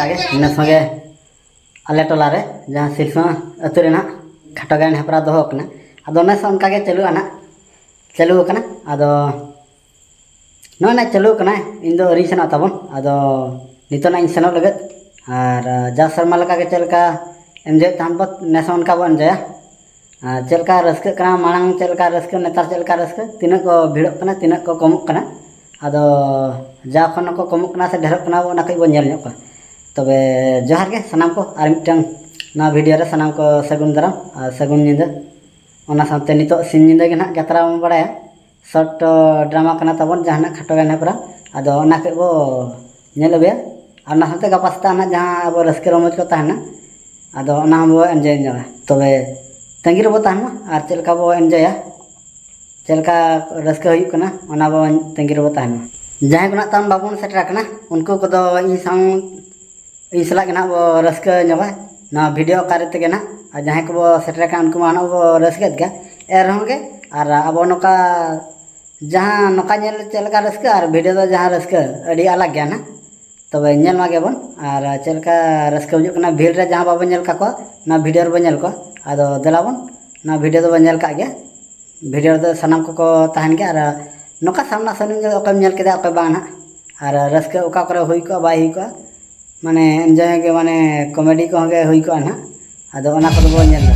के इन संगे आले टोला रे जहाँ सिरसा अतु रे खाटो गायन हेपरा दोहो कना अदो ने उनका के चालू कना अदो ना चालू कना इन दो अरी सेना तबन अदो नितोना इन सेनो लगत और जा शर्मा लका के चलका एंजॉय तान पर नेस उनका बन जाया चलका रस्क कना मांग चलका रस्क नेतार चलका रस्क तीना को भिड़ो कना तीना को कमुक कना अदो जा खन को कमुक कना से ढेर कना ओना कई बन नेल ᱧᱚᱜ तबे जोहार के सनाम को आर मिटन ना वीडियो रे सनाम को सगुन दराम सगुन निंदा ओना साथे नितो सिन निंदा के ना यात्रा बड़ाया शॉर्ट ड्रामा कना तबन जहाना खाटो गाने परा अदो ओना के बो नेल बे और ना साथे गपास्ता ना जहां अब रस्के रमज को ताहना अदो ओना हम एंजॉय ᱧᱚᱜᱟ तबे तंगी रे बो ताहना आर चलका बो एंजॉया चलका रस्के हुई कना ओना बो तंगी रे बो ताहना जहां कोना तान बाबून सेटरा कना उनको को दो इ संग इसला के ना वो रस्क ᱧᱚᱜᱟ ना वीडियो करे ते ना जहां को सेटरा का उनको मानो वो रस्क के एर होगे और अब नोका जहां नोका नेल चलका रस्क और वीडियो दो जहां रस्क अड़ी अलग गया ना तबे नेल मागे बन और चलका रस्क हुजु कना भीड़ रे जहां बाबू नेल का को ना वीडियो रे नेल को आदो देलाबन ना वीडियो दो नेल का गया वीडियो दो सनम को तहन के और नोका सामना सनिम जो ओकम नेल केदा ओके बाना और रस्क ओका करे हुई को बाई हुई को माने एंजॉय के माने कॉमेडी को हगे हुई को ना आदो ओना को बो नेल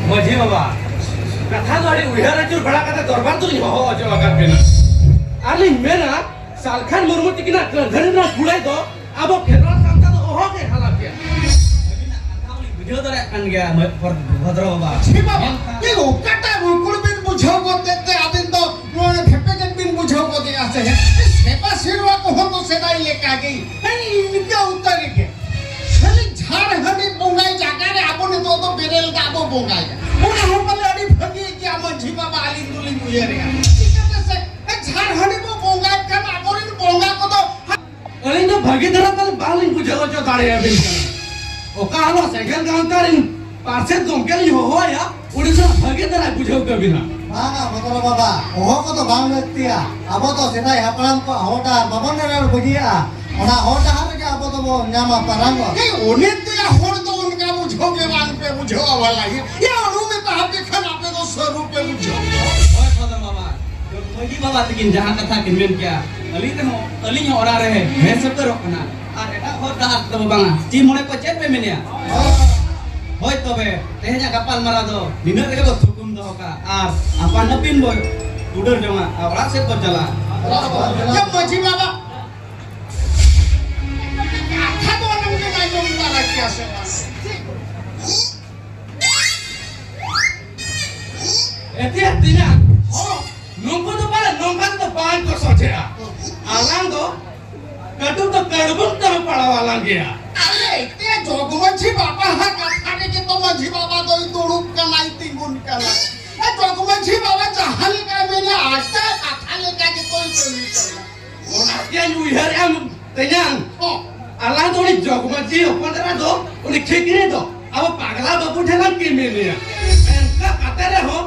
मजी बाबा कथा गाड़ी उहर चुर बड़ा कथा दरबार तो हो जो अगर पेना आली मेना सालखान मुर्मू तिकिना घरना खुलाई दो अब फेरवा सामता तो ओहो के हाला के बुझो दरे कान गया भद्र बाबा छी बाबा ये ओकाटा मुकुल बिन बुझो को देते आदिन तो मोने फेपे जन बिन बुझो को दे आसे है सेपा सिरवा को हो तो सेदाई ले का गई इनके उत्तर के खाली झाड़ हनी बोंगाई जागा रे आपने तो बेरेल का आपो बोंगाई ओना हम पले अडी भगी कि हम झीबा बाली दुली मुये रे ठीक से ए झाड़ हनी को बोंगाई का आपोरिन बोंगा को तो अरे तो भगी धरा तल बालिन को जगह जो दाड़े है बिन ओ कालो साइकिल गांतारिन पार्से गमकेली हो या उड़ीसा भगी धरा बुझो कभी ना बागा मतलब बाबा ओहो को तो बांग व्यक्तिया अब तो सेना हपराम को होटा बाबन रे बुझिया ओना होटा हर के अब तो वो न्यामा परांग ए ओने तो या होड़ तो उनका बुझो के मान पे बुझो वाला ये अनु में तो आपके खाना पे तो स्वरूप पे बुझो ओए फादर बाबा तो मोगी बाबा लेकिन जहां कथा किनमेन क्या अली हो अली ओरा रे हे सकर कना आर एटा हो दास तो बांगा ची मोने को चेत पे मेनिया होय तबे तेहजा गपाल मारा दो निना रे को थुकुम दो का आर अपन नपिन बोय उडर जमा आवड़ा से को चला जब मजी बाबा था तो नंगे ना जो तारा क्या से एते दिना हो नंगो तो पाले नंगा तो पान को सोचेया आलांग दो कटु तो करबुन तो पड़ा वाला गया अरे ते जोगमछी बाबा हा कथा ने के तो मजी बाबा तो तोड़ुक कनाई तिगुन कला ए जोगमछी बाबा जहाल का मैंने आटा कथा ले के तो चली चला ओना के नु हेर एम तेयां ओ आलांग तो नि जोगमछी ओपनरा दो उनि खेकिरे दो अब पागला बाबू ठेला के मेले एनका कतरे हो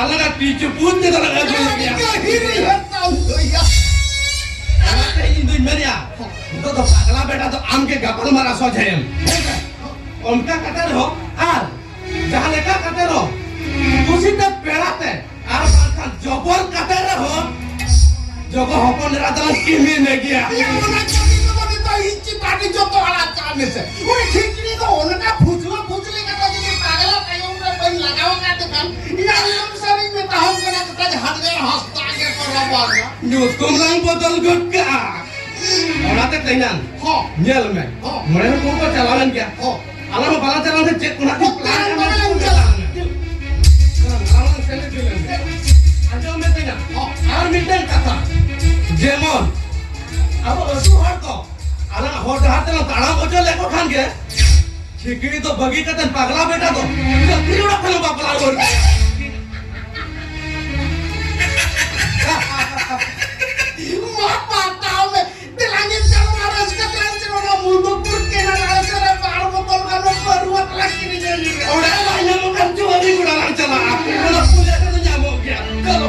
आलांग पीछे पूछते तो लगा गया हिरी हटा होया आते इंदुन मेरिया तो पागला बेटा तो आम के गपल मारा सो जायम उनका कतर हो आर जहां लेका कतर हो उसी तक पेड़ाते आर बात जबर कतर हो जगह हपन रातला किमी ने गया ये ओना चली तो बने तो इच्ची पानी जो तो वाला काम से ओए ठीकरी तो उनका फुजला फुजले का तो जे पागला कायो में बन लगाव का दुकान या हम सारी में तो हम करा तो हट गए हंसता के कर रहा न्यू तुम रंग बदल गुटका ओनाते तैनान हो नेल में हो मरे को चलावन क्या हो आला में बाला चलावन से चेक कोना प्लान में आजो में तैनान आर मिटन कथा जेमन अब असु हर को आला होट हाथ ना ताड़ा बचो लेको खान के छिकड़ी तो बगी कतन पागला बेटा तो जल्दी उड़ा खलो बापला गोर मां पाताओ में दिलांगे चलो महाराज का ट्रांसफर ना मुंडो पुर के ना राज रे बार बोतल का नो परवत लगी नहीं गई ओड़ा लाइन में कम चोरी गुड़ा लग चला ना पूजा का तो जाम हो गया चलो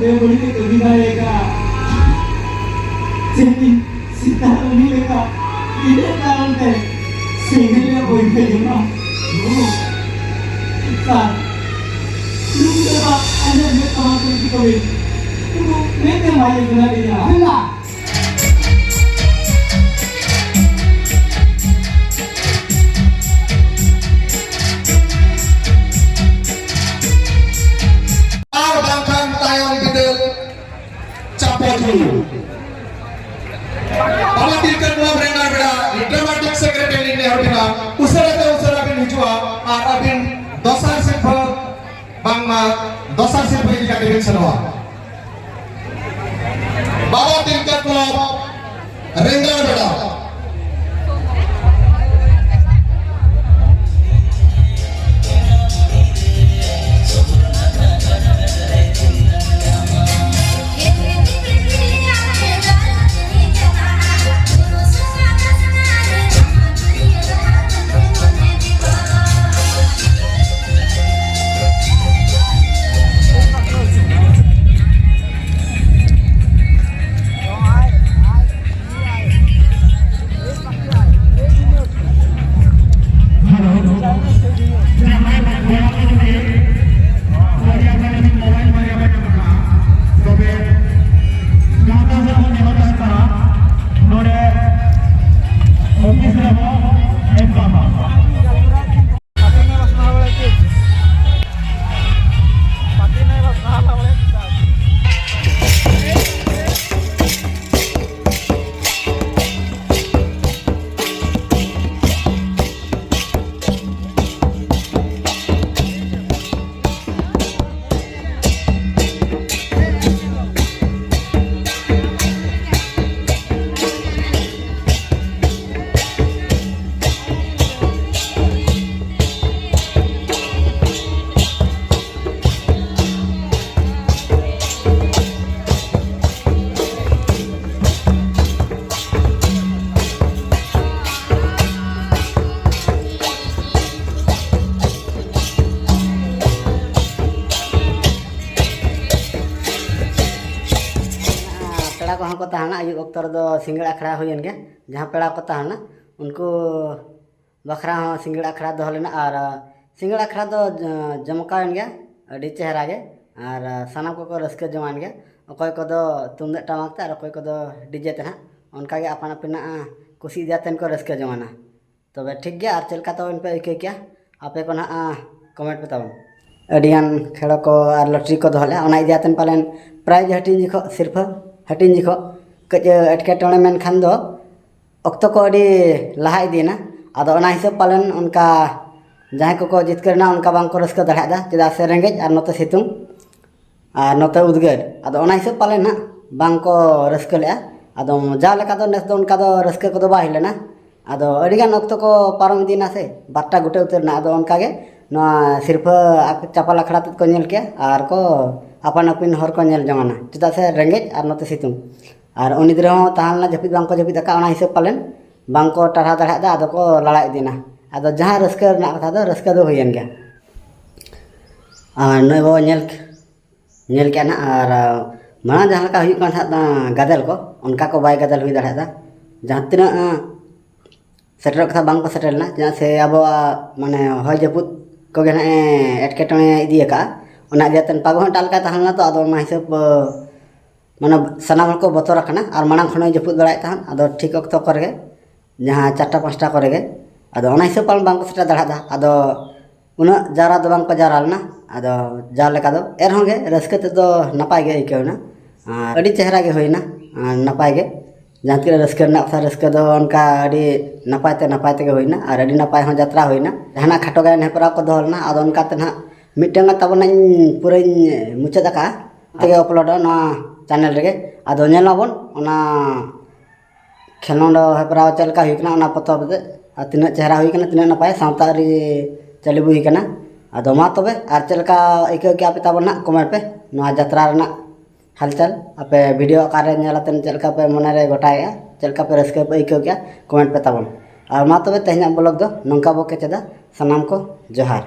Dia beri ke kebina Ar bangkan tayong bidel capo dulu. Bala Tilkat Club Rengar Beda Dramatic Secretary ne hortina usara bin hijua ar abin dosar silpa bangma dosar silpa idi kate bin sanwa. Bala Tilkat Club Rengar Beda पेड़ा को हमको तहना अयुब अक्तर दो सिंगड़ अखड़ा हुई गया जहाँ पेड़ा को तहना उनको बखरा हाँ सिंगड़ अखड़ा दो लेना और सिंगड़ अखड़ा दो जमकावन गया अड़ी चेहरा गे और सानाम को रस्के जमान गया अकय को दो तुमदे टमाक ते और अकय को दो डीजे ते हाँ उनका गे अपन अपना कुसी जाते को रस्के जमाना तो वे ठीक गया और चलका तो इन पे इके क्या आपे को ना कमेंट पे तब अडियान खेड़ो को और लॉटरी को दोहले उना इजातन पालन प्राइज हटिन जिखो सिर्फ हटिन जिखो कज एटकेटोणे मेनखान दो अक्तो को अडी लहा इदीना आदो ओना हिसाब पालन उनका जहाँ को जितकरना उनका बांग को रस्का दड़ा चेदा से रेंगेज और नोते सितुंग और नोते उद्गार आदो ओना हिसाब पालन ना बांग को रस्का ले आदो जा लेका दो नेस दो उनका दो रस्का को दो बाहि लेना आदो अडिगान अक्तो को पारम दीना से बाट्टा गुटे उतरना आदो उनका गे नोआ सिर्फ चापाल अखड़ा तक को नेल के और को अपन अपन हर को नेल जमाना चेदा से रेंगेज और नोते सितुंग और उनी दिरे हो ताहलना जपिद बांग को जपिद का ओना हिसाब पालन बांग को टरहा दड़ा दा आदो को लड़ा इदीना आदो जहाँ रस्का रना कथा दो रस्का दो हुयन गया और नय बो नेल के ना और माना जहाँ का हुई कान गदल को उनका को बाय गदल हुई दड़ा दा जहाँ तना सेटर कथा बांग को सेटलना जहाँ से अब माने हय जपुद को गे ना एटकेटोणे इदी का ओना इदियातन पागो टाल का ताहलना तो आदो ओना हिसाब माने सनाम को बतर रखना और मांग खन जपुद बड़ाय ताहन आदो ठीक अक्तो करगे जहाँ 4टा-5टा करगे आदो ओना हिसाब पाल बांग को सेटा दड़ा दा आदो उना जारा दो बांग को जारा लना आदो जा लेका दो एरहोंगे रस्के ते दो नपाय गे इकेवना अडी चेहरा गे होइना नपाय गे जहाँ तक रस्के ना रस्के दो उनका अडी नपाय ते गे होइना और अडी नपाय हो यात्रा होइना जहाना खाटो गाय नेपरा को दोलना आदो उनका ते ना मिटंग तबना पूरा मुचाद का तेगे अपलोड ना चैनल रे आदो नेलाबन ओना खेलोंड हेपरा चलका हुई ना पतब तीना चेहरा हुई तीना नपाय सावतारी चलबू हुई आदो मा तबे और चलका इके के आपे ताबन ना कमेंट पे ना यात्रा रना हालचाल आपे वीडियो आकारे नेलातन चलका पे मने रे गोटाया चलका पे रस्के पे इके क्या कमेंट पे ताबन और मा तबे तेहना ब्लॉग दो नंका बो के चेदा सनाम को जोहार।